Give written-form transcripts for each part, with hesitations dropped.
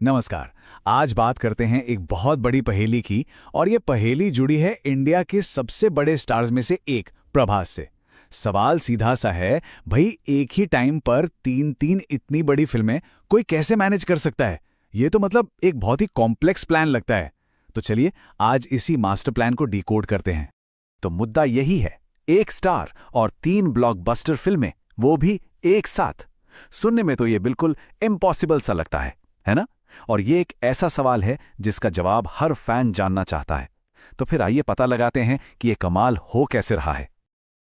नमस्कार। आज बात करते हैं एक बहुत बड़ी पहेली की और ये पहेली जुड़ी है इंडिया के सबसे बड़े स्टार्स में से एक प्रभास से। सवाल सीधा सा है, भाई एक ही टाइम पर तीन तीन इतनी बड़ी फिल्में कोई कैसे मैनेज कर सकता है? ये तो मतलब एक बहुत ही कॉम्प्लेक्स प्लान लगता है। तो चलिए आज इसी मास्टर प्लान को डिकोड करते हैं। तो मुद्दा यही है, एक स्टार और 3 ब्लॉकबस्टर फिल्में, वो भी एक साथ। सुनने में तो ये बिल्कुल इम्पॉसिबल सा लगता है ना? और ये एक ऐसा सवाल है जिसका जवाब हर फैन जानना चाहता है। तो फिर आइए पता लगाते हैं कि ये कमाल हो कैसे रहा है।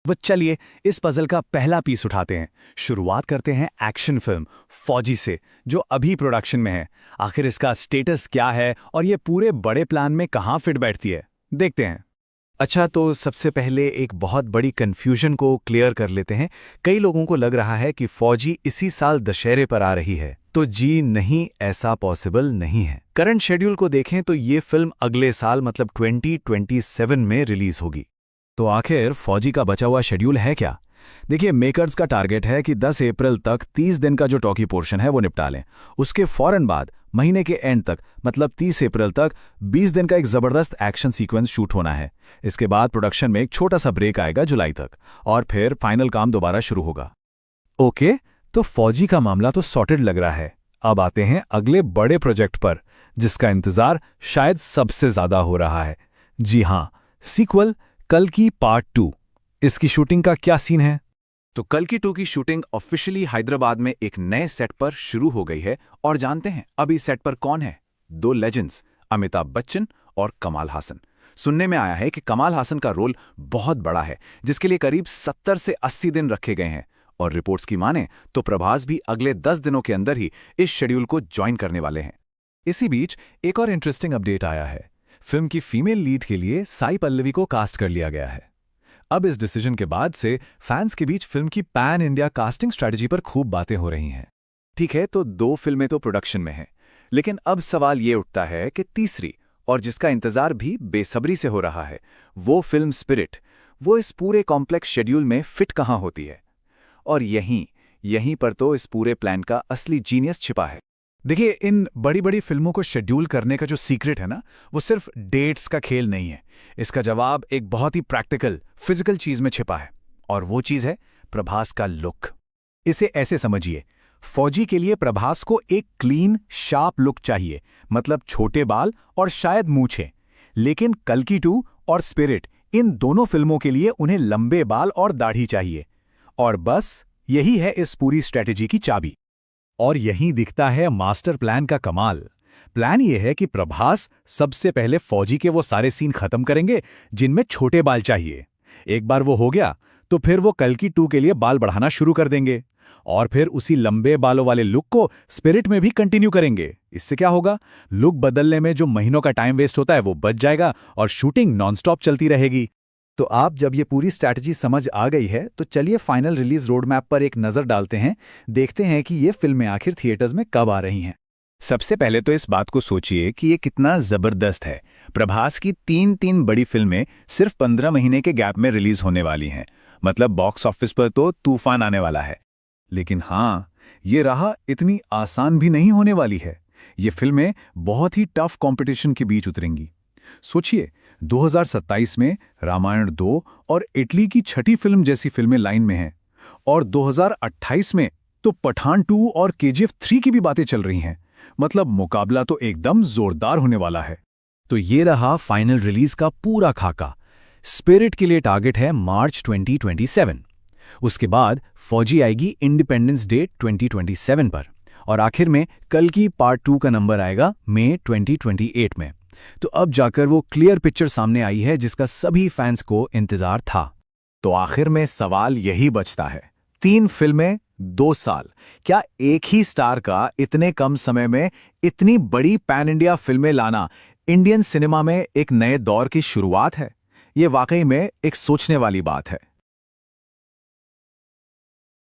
वो चलिए इस पजल का पहला पीस उठाते हैं। शुरुआत करते हैं एक्शन फिल्म फौजी से, जो अभी प्रोडक्शन में है। आखिर इसका स्टेटस क्या है और ये पूरे बड़े प्लान में कहाँ फिट बैठती है, देखते हैं। अच्छा, तो सबसे पहले एक बहुत बड़ी कन्फ्यूजन को क्लियर कर लेते हैं। कई लोगों को लग रहा है कि फौजी इसी साल दशहरे पर आ रही है। तो जी नहीं, ऐसा पॉसिबल नहीं है। करंट शेड्यूल को देखें तो ये फिल्म अगले साल मतलब 2027 में रिलीज होगी। तो आखिर फौजी का बचा हुआ शेड्यूल है क्या? देखिए, मेकर्स का टारगेट है कि 10 अप्रैल तक 30 दिन का जो टॉकी पोर्शन है वो निपटा लें। उसके फौरन बाद महीने के एंड तक मतलब 30 अप्रैल तक 20 दिन का एक जबरदस्त एक्शन सीक्वेंस शूट होना है। इसके बाद प्रोडक्शन में एक छोटा सा ब्रेक आएगा जुलाई तक, और फिर फाइनल काम दोबारा शुरू होगा। ओके, तो फौजी का मामला तो सॉर्टेड लग रहा है। अब आते हैं अगले बड़े प्रोजेक्ट पर, जिसका इंतजार शायद सबसे ज्यादा हो रहा है। जी हां, सीक्वल कल्कि पार्ट 2। इसकी शूटिंग का क्या सीन है? तो कल्कि 2 की शूटिंग ऑफिशियली हैदराबाद में एक नए सेट पर शुरू हो गई है। और जानते हैं अभी सेट पर कौन है? 2 लेजेंड्स, अमिताभ बच्चन और कमाल हासन। सुनने में आया है कि कमाल हासन का रोल बहुत बड़ा है, जिसके लिए करीब 70 से 80 दिन रखे गए हैं। और रिपोर्ट्स की माने तो प्रभास भी अगले 10 दिनों के अंदर ही इस शेड्यूल को ज्वाइन करने वाले हैं। इसी बीच एक और इंटरेस्टिंग अपडेट आया है। फिल्म की फीमेल लीड के लिए साई पल्लवी को कास्ट कर लिया गया है। अब इस डिसीजन के बाद से फैंस के बीच फिल्म की पैन इंडिया कास्टिंग स्ट्रेटजी पर खूब बातें हो रही हैं। ठीक है, तो 2 फिल्में तो प्रोडक्शन में हैं, लेकिन अब सवाल ये उठता है कि तीसरी, और जिसका इंतजार भी बेसब्री से हो रहा है, वो फिल्म स्पिरिट, वो इस पूरे कॉम्प्लेक्स शेड्यूल में फिट कहाँ होती है? और यहीं पर तो इस पूरे प्लान का असली जीनियस छिपा है। देखिए, इन बड़ी बड़ी फिल्मों को शेड्यूल करने का जो सीक्रेट है ना, वो सिर्फ डेट्स का खेल नहीं है। इसका जवाब एक बहुत ही प्रैक्टिकल, फिजिकल चीज में छिपा है, और वो चीज है प्रभास का लुक। इसे ऐसे समझिए, फौजी के लिए प्रभास को एक क्लीन, शार्प लुक चाहिए, मतलब छोटे बाल और शायद मूंछें। लेकिन कल्कि 2 और स्पिरिट, इन दोनों फिल्मों के लिए उन्हें लंबे बाल और दाढ़ी चाहिए। और बस यही है इस पूरी स्ट्रेटेजी की चाबी। और यहीं दिखता है मास्टर प्लान का कमाल। प्लान यह है कि प्रभास सबसे पहले फौजी के वो सारे सीन खत्म करेंगे जिनमें छोटे बाल चाहिए। एक बार वो हो गया तो फिर वो कल्कि 2 के लिए बाल बढ़ाना शुरू कर देंगे, और फिर उसी लंबे बालों वाले लुक को स्पिरिट में भी कंटिन्यू करेंगे। इससे क्या होगा, लुक बदलने में जो महीनों का टाइम वेस्ट होता है वो बच जाएगा और शूटिंग नॉनस्टॉप चलती रहेगी। तो आप जब ये पूरी स्ट्रैटेजी समझ आ गई है, तो चलिए फाइनल रिलीज रोड मैप पर एक नज़र डालते हैं। देखते हैं कि ये फिल्में आखिर थिएटर्स में कब आ रही हैं। सबसे पहले तो इस बात को सोचिए कि ये कितना जबरदस्त है। प्रभास की 3 बड़ी फिल्में सिर्फ 15 महीने के गैप में रिलीज होने वाली हैं। मतलब बॉक्स ऑफिस पर तो तूफान आने वाला है। लेकिन हाँ, ये राह इतनी आसान भी नहीं होने वाली है। ये फिल्में बहुत ही टफ कंपटीशन के बीच उतरेंगी। सोचिए, 2027 में रामायण 2 और इटली की छठी फिल्म जैसी फिल्में लाइन में हैं, और 2028 में तो पठान 2 और केजीएफ 3 की भी बातें चल रही हैं। मतलब मुकाबला तो एकदम जोरदार होने वाला है। तो ये रहा फाइनल रिलीज का पूरा खाका। स्पिरिट के लिए टारगेट है मार्च 2027। उसके बाद फौजी आएगी इंडिपेंडेंस डे 2027 पर, और आखिर में कल्कि पार्ट 2 का नंबर आएगा मई 2028 में। तो अब जाकर वो क्लियर पिक्चर सामने आई है जिसका सभी फैंस को इंतजार था। तो आखिर में सवाल यही बचता है, 3 फिल्में 2 साल, क्या एक ही स्टार का इतने कम समय में इतनी बड़ी पैन इंडिया फिल्में लाना इंडियन सिनेमा में एक नए दौर की शुरुआत है? ये वाकई में एक सोचने वाली बात है।